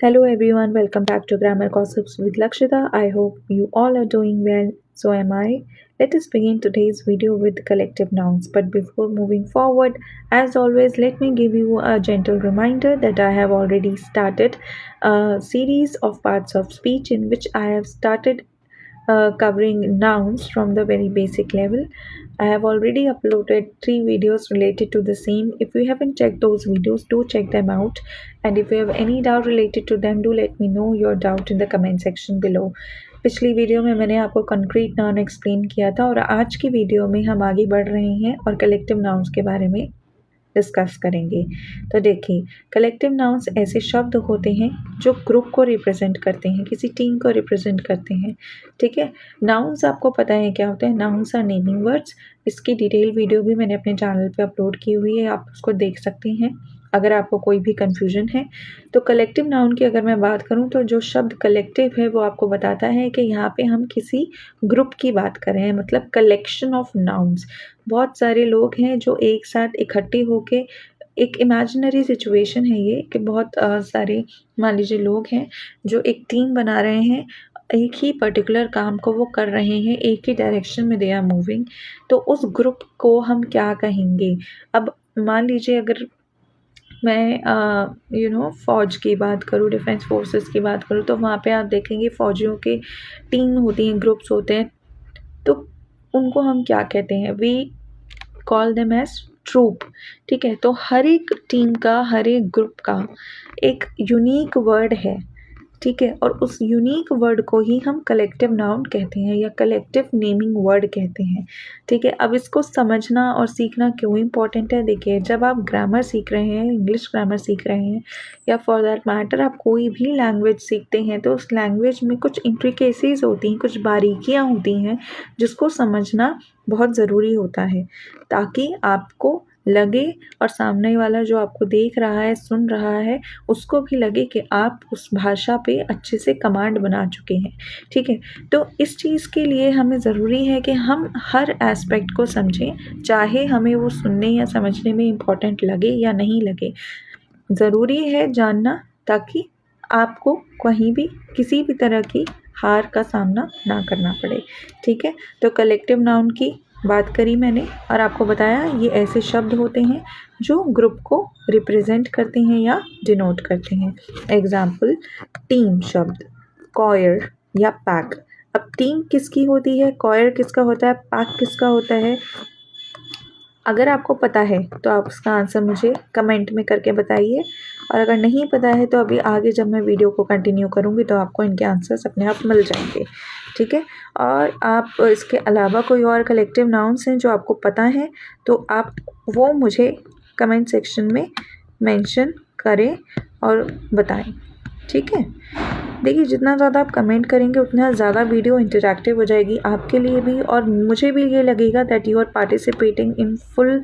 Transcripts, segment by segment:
Hello everyone, welcome back to Grammar Gossips with Lakshita. I hope you all are doing well. So am I. Let us begin today's video with collective nouns. But before moving forward, as always, let me give you a gentle reminder that I have already started a series of parts of speech in which I have started covering nouns from the very basic level. I have already uploaded 3 videos related to the same. If you haven't checked those videos, do check them out. And if you have any doubt related to them, do let me know your doubt in the comment section below. पिछली video में मैंने आपको concrete noun explain किया था और आज की video में हम आगे बढ़ रहे हैं और कलेक्टिव नाउन्स के बारे में डिस्कस करेंगे। तो देखिए, कलेक्टिव नाउन्स ऐसे शब्द होते हैं जो ग्रुप को रिप्रेजेंट करते हैं, किसी टीम को रिप्रेजेंट करते हैं। ठीक है, नाउन्स आपको पता है क्या होता है। Nouns are naming words. इसकी डिटेल वीडियो भी मैंने अपने चैनल पे अपलोड की हुई है, आप उसको देख सकते हैं अगर आपको कोई भी कन्फ्यूजन है। तो कलेक्टिव नाउन की अगर मैं बात करूं तो जो शब्द कलेक्टिव है वो आपको बताता है कि यहाँ पे हम किसी ग्रुप की बात कर रहे हैं, मतलब कलेक्शन ऑफ नाउन्स। बहुत सारे लोग हैं जो एक साथ इकट्ठे होके, एक इमेजिनरी सिचुएशन है ये कि बहुत सारे मान लीजिए लोग हैं जो एक टीम बना रहे हैं, एक ही पर्टिकुलर काम को वो कर रहे हैं, एक ही डायरेक्शन में दे आर मूविंग। तो उस ग्रुप को हम क्या कहेंगे। अब मान लीजिए अगर मैं फ़ौज की बात करूँ, डिफेंस फोर्सेस की बात करूँ, तो वहाँ पे आप देखेंगे फ़ौजियों के टीम होती हैं, ग्रुप्स होते हैं। तो उनको हम क्या कहते हैं, we call them as troop. ठीक है, तो हर एक टीम का, हर एक ग्रुप का एक यूनिक वर्ड है। ठीक है, और उस यूनिक वर्ड को ही हम कलेक्टिव नाउन कहते हैं या कलेक्टिव नेमिंग वर्ड कहते हैं। ठीक है, अब इसको समझना और सीखना क्यों इम्पोर्टेंट है। देखिए, जब आप ग्रामर सीख रहे हैं, इंग्लिश ग्रामर सीख रहे हैं या फॉर दैट मैटर आप कोई भी लैंग्वेज सीखते हैं, तो उस लैंग्वेज में कुछ इंट्रिकेसीज होती हैं, कुछ बारीकियाँ होती हैं जिसको समझना बहुत ज़रूरी होता है, ताकि आपको लगे और सामने वाला जो आपको देख रहा है, सुन रहा है, उसको भी लगे कि आप उस भाषा पे अच्छे से कमांड बना चुके हैं। ठीक है, तो इस चीज़ के लिए हमें ज़रूरी है कि हम हर एस्पेक्ट को समझें, चाहे हमें वो सुनने या समझने में इम्पोर्टेंट लगे या नहीं लगे। ज़रूरी है जानना, ताकि आपको कहीं भी किसी भी तरह की हार का सामना ना करना पड़े। ठीक है, तो कलेक्टिव नाउन की बात करी मैंने और आपको बताया ये ऐसे शब्द होते हैं जो ग्रुप को रिप्रेजेंट करते हैं या डिनोट करते हैं। एग्जाम्पल, टीम शब्द, कॉयर या पैक। अब टीम किसकी होती है, कॉयर किसका होता है, पैक किसका होता है। अगर आपको पता है तो आप उसका आंसर मुझे कमेंट में करके बताइए, और अगर नहीं पता है तो अभी आगे जब मैं वीडियो को कंटिन्यू करूँगी तो आपको इनके आंसर्स अपने आप मिल जाएंगे। ठीक है, और आप इसके अलावा कोई और कलेक्टिव नाउन्स हैं जो आपको पता है तो आप वो मुझे कमेंट सेक्शन में मेंशन करें और बताएं। ठीक है, देखिए, जितना ज़्यादा आप कमेंट करेंगे उतना ज़्यादा वीडियो इंटरैक्टिव हो जाएगी आपके लिए भी, और मुझे भी ये लगेगा that you are participating in full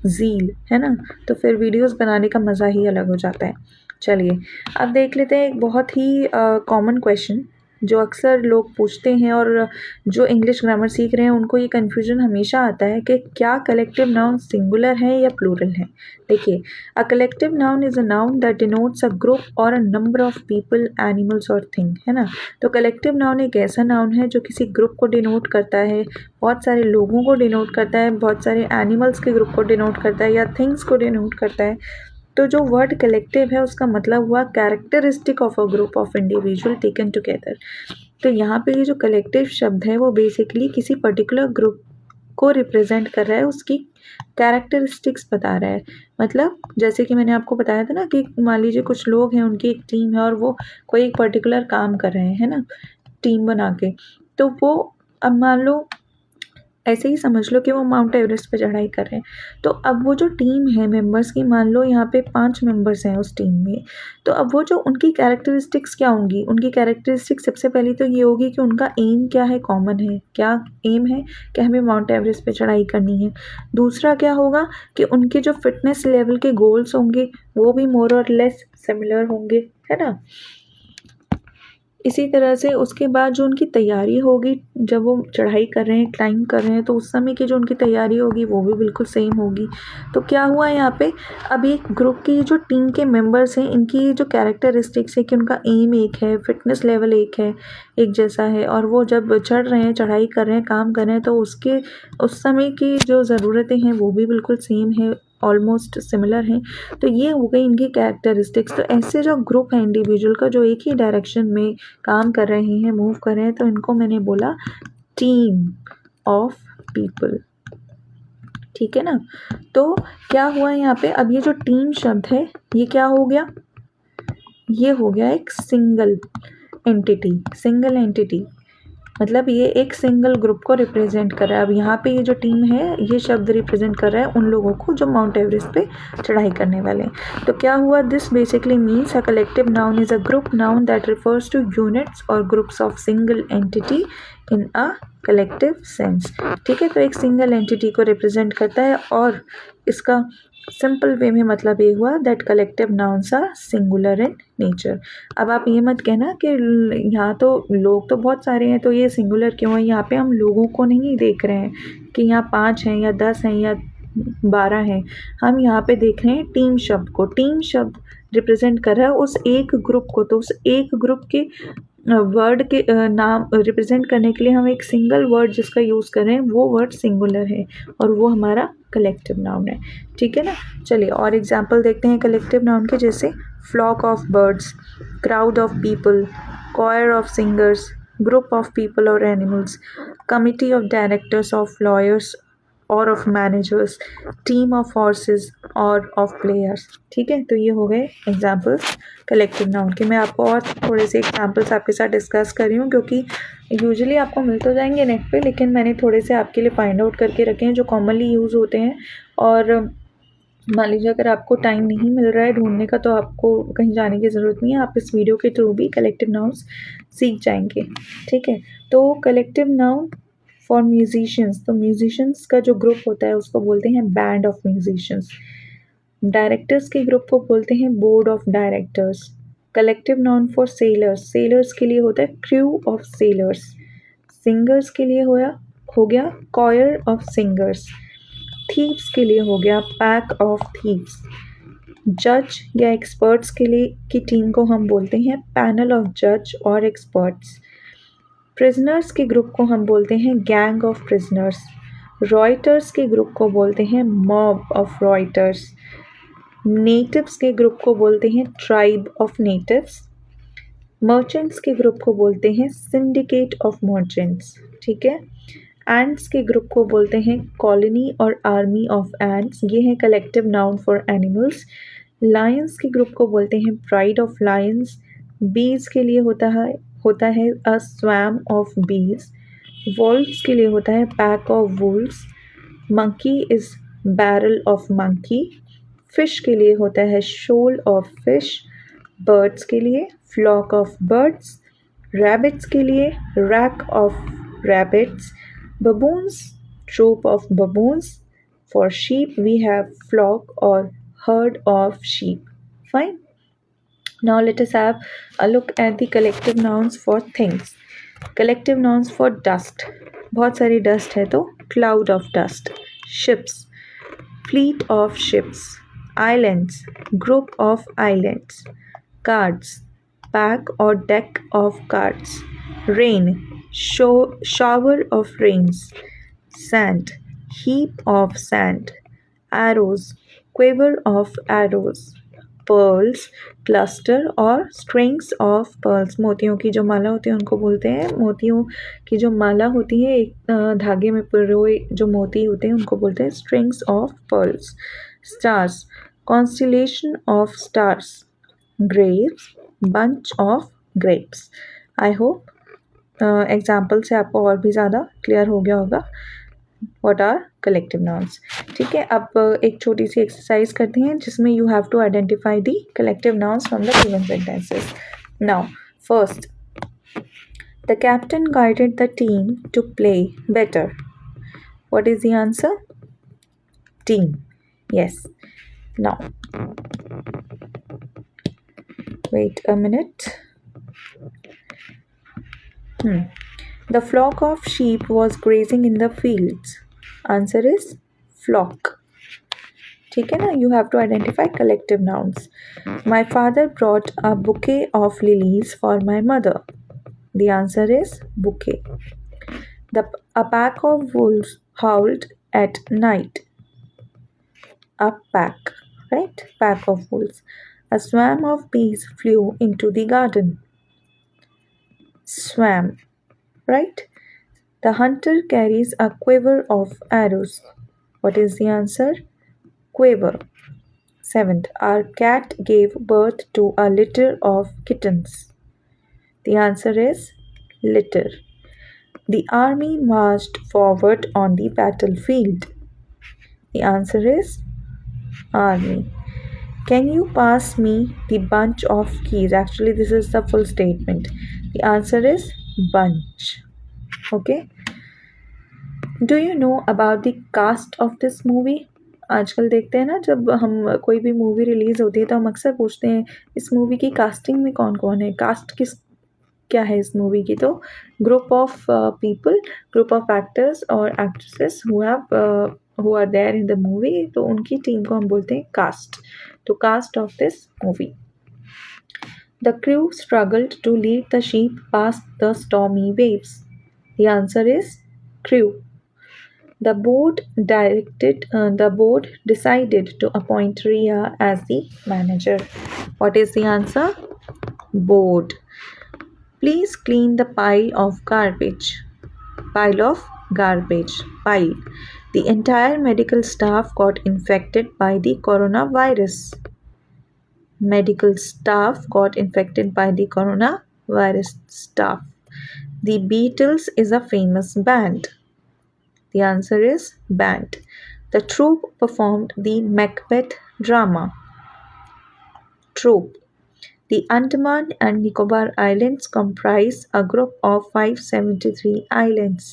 zeal, है ना। तो फिर वीडियोस बनाने का मज़ा ही अलग हो जाता है। चलिए, अब देख लेते हैं एक बहुत ही कॉमन क्वेश्चन जो अक्सर लोग पूछते हैं, और जो इंग्लिश ग्रामर सीख रहे हैं उनको ये कन्फ्यूजन हमेशा आता है कि क्या कलेक्टिव नाउन सिंगुलर है या प्लूरल है। देखिए, a collective noun is a noun that denotes a group और a number of people, animals और थिंग, है ना। तो कलेक्टिव नाउन एक ऐसा नाउन है जो किसी ग्रुप को डिनोट करता है, बहुत सारे लोगों को डिनोट करता है, बहुत सारे एनिमल्स के ग्रुप को डिनोट करता है या थिंग्स को डिनोट करता है। तो जो वर्ड कलेक्टिव है उसका मतलब हुआ characteristic of a group of individual taken together. तो यहाँ पे ये जो कलेक्टिव शब्द है वो बेसिकली किसी पर्टिकुलर ग्रुप को रिप्रेजेंट कर रहा है, उसकी कैरेक्टरिस्टिक्स बता रहा है। मतलब जैसे कि मैंने आपको बताया था ना कि मान लीजिए कुछ लोग हैं, उनकी एक टीम है और वो कोई एक पर्टिकुलर काम कर रहे हैं, है ना, टीम बना के। तो वो, अब मान लो ऐसे ही समझ लो कि वो माउंट एवरेस्ट पे चढ़ाई कर रहे हैं। तो अब वो जो टीम है मेंबर्स की, मान लो यहाँ पे 5 मेंबर्स हैं उस टीम में, तो अब वो जो उनकी कैरेक्टरिस्टिक्स क्या होंगी, उनकी कैरेक्टरिस्टिक्स सबसे पहली तो ये होगी कि उनका एम क्या है, कॉमन है, क्या एम है कि हमें माउंट एवरेस्ट पे चढ़ाई करनी है। दूसरा क्या होगा कि उनके जो फिटनेस लेवल के गोल्स होंगे वो भी मोर और लेस सिमिलर होंगे, है ना। इसी तरह से उसके बाद जो उनकी तैयारी होगी, जब वो चढ़ाई कर रहे हैं, क्लाइंब कर रहे हैं, तो उस समय की जो उनकी तैयारी होगी वो भी बिल्कुल सेम होगी। तो क्या हुआ यहाँ पे, अब एक ग्रुप की जो टीम के मेंबर्स हैं, इनकी जो कैरेक्टरिस्टिक्स है कि उनका एम एक है, फिटनेस लेवल एक है, एक जैसा है, और वो जब चढ़ रहे हैं, चढ़ाई कर रहे हैं, काम कर रहे हैं, तो उसके उस समय की जो ज़रूरतें हैं वो भी बिल्कुल सेम है, ऑलमोस्ट सिमिलर हैं। तो ये हो गई इनकी कैरेक्टरिस्टिक्स। तो ऐसे जो ग्रुप है इंडिविजुअल का, जो एक ही डायरेक्शन में काम कर रहे हैं, मूव कर रहे हैं, तो इनको मैंने बोला टीम ऑफ पीपल। ठीक है ना। तो क्या हुआ यहाँ पे, अब ये जो टीम शब्द है ये क्या हो गया, ये हो गया एक सिंगल एंटिटी। सिंगल एंटिटी मतलब ये एक सिंगल ग्रुप को रिप्रेजेंट कर रहा है। अब यहाँ पे ये जो टीम है, ये शब्द रिप्रेजेंट कर रहा है उन लोगों को जो माउंट एवरेस्ट पे चढ़ाई करने वाले हैं। तो क्या हुआ, this basically means a collective noun is a group noun that refers to units और groups of single entity in a collective sense. ठीक है, तो एक सिंगल एंटिटी को रिप्रेजेंट करता है, और इसका सिंपल वे में मतलब ये हुआ that collective nouns are singular in nature. अब आप ये मत कहना कि यहाँ तो लोग तो बहुत सारे हैं तो ये सिंगुलर क्यों है। यहाँ पे हम लोगों को नहीं देख रहे हैं कि यहाँ 5 हैं या 10 हैं या 12 हैं, हम यहाँ पे देख रहे हैं टीम शब्द को। टीम शब्द रिप्रेजेंट कर रहा है उस एक ग्रुप को, तो उस एक ग्रुप के वर्ड के नाम रिप्रेजेंट करने के लिए हम एक सिंगल वर्ड जिसका यूज़ कर रहे हैं वो वर्ड सिंगुलर है, और वो हमारा कलेक्टिव नाउन है। ठीक है ना। चलिए और एग्जाम्पल देखते हैं कलेक्टिव नाउन के, जैसे flock of birds, crowd of people, choir of singers, group of people or animals, committee of directors, of lawyers और of managers, team of horses और of players। ठीक है, तो ये हो गए एग्जाम्पल्स कलेक्टिव नाउन के। मैं आपको और थोड़े से एग्जाम्पल्स आपके साथ डिस्कस कर रही हूँ, क्योंकि यूजुअली आपको मिल तो जाएंगे नेट पे, लेकिन मैंने थोड़े से आपके लिए फाइंड आउट करके रखे हैं जो कॉमनली यूज़ होते हैं। और मान लीजिए अगर आपको टाइम नहीं मिल रहा है ढूंढने का, तो आपको कहीं जाने की ज़रूरत नहीं है, आप इस वीडियो के थ्रू भी कलेक्टिव नाउन्स सीख जाएंगे। ठीक है, तो कलेक्टिव नाउन फॉर म्यूजिशियंस, तो म्यूजिशियंस का जो ग्रुप होता है उसको बोलते हैं बैंड ऑफ म्यूजिशियंस। डायरेक्टर्स के ग्रुप को बोलते हैं board of directors. Collective noun for sellers, sellers के लिए होता है क्रू ऑफ सेलर्स। सिंगर्स के लिए हो गया कॉयर ऑफ सिंगर्स। थीव्स के लिए हो गया पैक ऑफ थीव्स। जज या एक्सपर्ट्स के लिए की टीम को हम बोलते हैं पैनल ऑफ जज और एक्सपर्ट्स। प्रिजनर्स के ग्रुप को हम बोलते हैं गैंग ऑफ प्रिजनर्स। रॉयटर्स के ग्रुप को बोलते हैं मॉब ऑफ रॉयटर्स। नेटिव्स के ग्रुप को बोलते हैं ट्राइब ऑफ नेटिव्स। मर्चेंट्स के ग्रुप को बोलते हैं सिंडिकेट ऑफ मर्चेंट्स। ठीक है, एंट्स के ग्रुप को बोलते हैं कॉलोनी और आर्मी ऑफ एंट्स, ये है collective noun for animals. Lions के ग्रुप को बोलते हैं प्राइड ऑफ लायंस। बीज के लिए होता है अ स्वैम ऑफ बीज। वॉल्व्स के लिए होता है pack of Wolves. Monkey is barrel of monkey. Fish के लिए होता है शोल ऑफ फिश। बर्ड्स के लिए फ्लॉक ऑफ बर्ड्स। रैबिट्स के लिए rack of rabbits. Baboons, troop of baboons. For sheep, we have flock or herd of sheep. Fine. Now let us have a look at the collective nouns for things. Collective nouns for dust. बहुत सारी dust है तो cloud of dust. Ships, fleet of ships. Islands, group of islands. Cards, pack or deck of cards. Rain, shower of rains. Sand, heap of sand. Arrows, quiver of arrows. Pearls, cluster और strings of pearls, मोतियों की जो माला होती है उनको बोलते हैं, मोतियों की जो माला होती है एक धागे में पिरोए जो मोती होते हैं उनको बोलते हैं strings of pearls. Stars, constellation of stars. Grapes, bunch of grapes. I hope example से आपको और भी ज़्यादा क्लियर हो गया होगा व्हाट आर कलेक्टिव नाउन्स। ठीक है, अब एक छोटी सी एक्सरसाइज करते हैं जिसमें you have to identify the collective nouns from the given sentences. Now first, the captain guided the team to play better. What is the answer? Team. Yes. Now wait a minute. The flock of sheep was grazing in the fields. Answer is flock. ठीक है ना? You have to identify collective nouns. My father brought a bouquet of lilies for my mother. The answer is bouquet. A pack of wolves howled at night. A pack, right? Pack of wolves. A swarm of bees flew into the garden. Swam, right? The hunter carries a quiver of arrows. What is the answer? Quiver. Seventh, our cat gave birth to a litter of kittens. The answer is litter. The army marched forward on the battlefield. The answer is army. Can you pass me the bunch of keys? Actually, this is the full statement. The answer is bunch. Okay. Do you know about the cast of this movie? आजकल देखते हैं ना, जब हम कोई भी movie release होती है तो हम अक्सर पूछते हैं इस मूवी की कास्टिंग में कौन कौन है, कास्ट किस क्या है इस मूवी की। तो group of people, group of actors और actresses who are there in the movie, तो उनकी टीम को हम बोलते हैं कास्ट। तो cast of this movie. The crew struggled to lead the ship past the stormy waves. The answer is crew. The board decided to appoint Ria as the manager. What is the answer? Board. Please clean the pile of garbage. Pile of garbage. Pile. The entire medical staff got infected by the coronavirus. Medical staff got infected by the coronavirus staff. The Beatles is a famous band. The answer is band. The troupe performed the Macbeth drama. Troupe. The Andaman and Nicobar Islands comprise a group of 573 islands.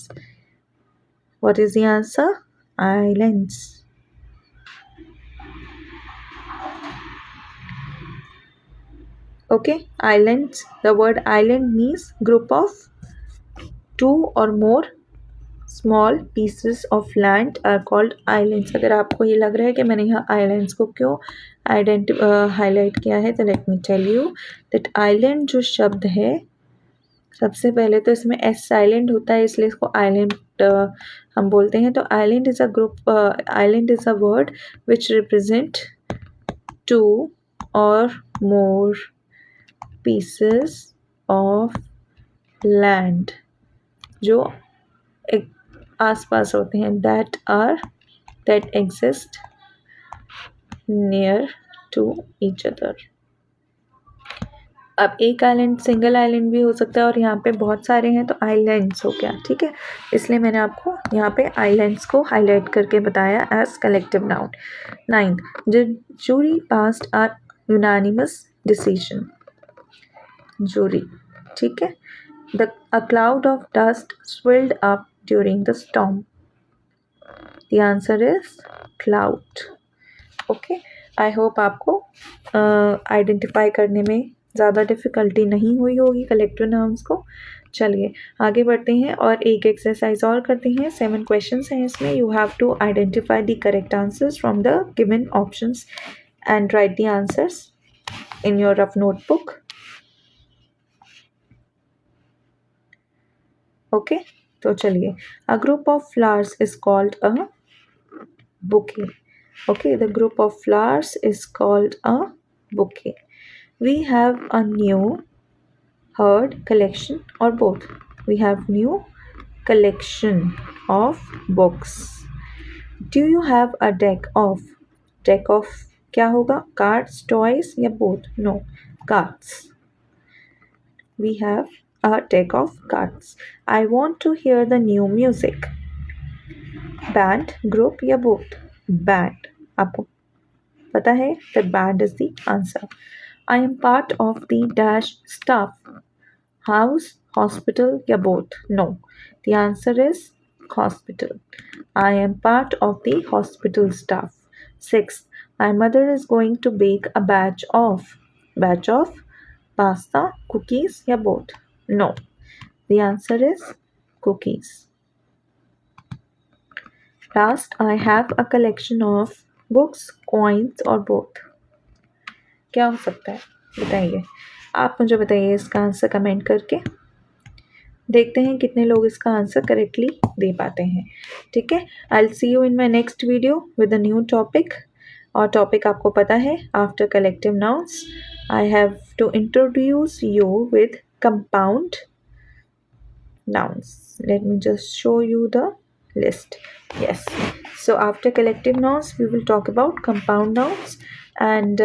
What is the answer? Islands. Okay, islands. The word island means group of two or more small pieces of land are called islands. अगर आपको ये लग रहा है कि मैंने यहाँ islands को क्यों हाईलाइट किया है, तो let me tell you that island जो शब्द है, सबसे पहले तो इसमें एस साइलेंट होता है, इसलिए इसको आइलैंड हम बोलते हैं। तो island is a group, island is a word which represent two or more pieces of land जो एक आसपास होते हैं, that exist near to each other। अब एक आइलैंड सिंगल आइलैंड भी हो सकता है और यहाँ पे बहुत सारे हैं तो आइलैंड्स हो गया, ठीक है। इसलिए मैंने आपको यहाँ पे आइलैंड्स को हाईलाइट करके बताया as collective noun. 9th, the jury passed a unanimous decision। jury, ठीक है। A cloud of dust swirled up during the storm. The answer is cloud. Okay, I hope आपको आइडेंटिफाई करने में ज़्यादा डिफ़िकल्टी नहीं हुई होगी कलेक्टिव नाउन्स को। चलिए आगे बढ़ते हैं और एक एक्सरसाइज और करते हैं। 7 क्वेश्चंस हैं इसमें। You have to identify the correct answers from the given options and write the answers in your rough notebook. Okay, तो चलिए। A group of flowers is called a bouquet. Okay, the group of flowers is called a bouquet. We have a new herd collection और both. We have new collection of books. Do you have a deck of क्या होगा? Cards, toys या both? No, cards. We have a deck of cards. I want to hear the new music. Band, group या both? Band. आपको पता है that band is the answer. I am part of the dash staff. House, hospital या both? No. The answer is hospital. I am part of the hospital staff. 6th, my mother is going to bake a batch of pasta, cookies या both? No. The answer is cookies. Last, I have a collection of books, coins or both. क्या हो सकता है बताइए, आप मुझे बताइए इसका आंसर कमेंट करके। देखते हैं कितने लोग इसका आंसर करेक्टली दे पाते हैं। ठीक है, I will see you in my next video with a new topic. और टॉपिक आपको पता है, after collective nouns I have to introduce you with compound nouns. Let me just show you the list. Yes, so after collective nouns we will talk about compound nouns, and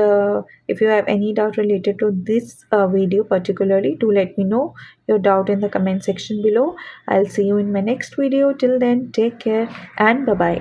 if you have any doubt related to this video particularly, do let me know your doubt in the comment section below. I'll see you in my next video. Till then, take care and bye bye.